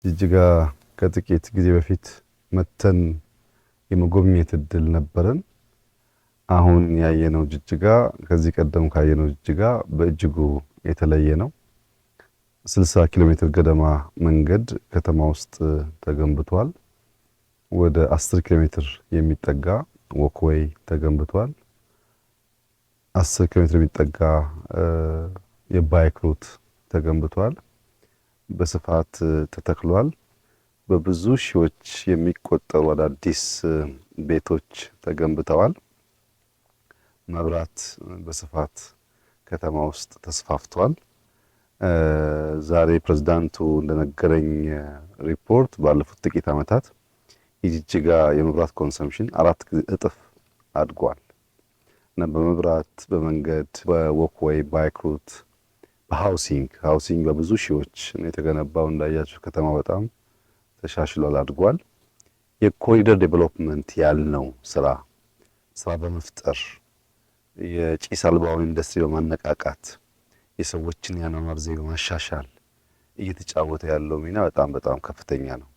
ጅጅጋ ከጥቂት ጊዜ በፊት መተን የመጎብኘት እድል ነበረን። አሁን ያየነው ጅጅጋ ከዚህ ቀደም ካየነው ጅጅጋ በእጅጉ የተለየ ነው። 60 ኪሎ ሜትር ገደማ መንገድ ከተማ ውስጥ ተገንብቷል። ወደ 10 ኪሎ ሜትር የሚጠጋ ወክዌይ ተገንብቷል። 10 ኪሎ ሜትር የሚጠጋ የባይክ ሩት ተገንብቷል። በስፋት ተተክሏል። በብዙ ሺዎች የሚቆጠሩ አዳዲስ ቤቶች ተገንብተዋል። መብራት በስፋት ከተማ ውስጥ ተስፋፍቷል። ዛሬ ፕሬዝዳንቱ እንደነገረኝ ሪፖርት ባለፉት ጥቂት ዓመታት የጅጅጋ የመብራት ኮንሰምፕሽን 4 እጥፍ አድጓል እና በመብራት በመንገድ በወክዌይ ባይክ ሩት ሃውሲንግ በብዙ ሺዎች ነው የተገነባው። እንዳያችሁ ከተማ በጣም ተሻሽሏል፣ አድጓል። የኮሪደር ዴቨሎፕመንት ያልነው ስራ በመፍጠር የጭስ አልባውን ኢንዱስትሪ በማነቃቃት የሰዎችን የአኗኗር ዘይቤ በማሻሻል እየተጫወተ ያለው ሚና በጣም ከፍተኛ ነው።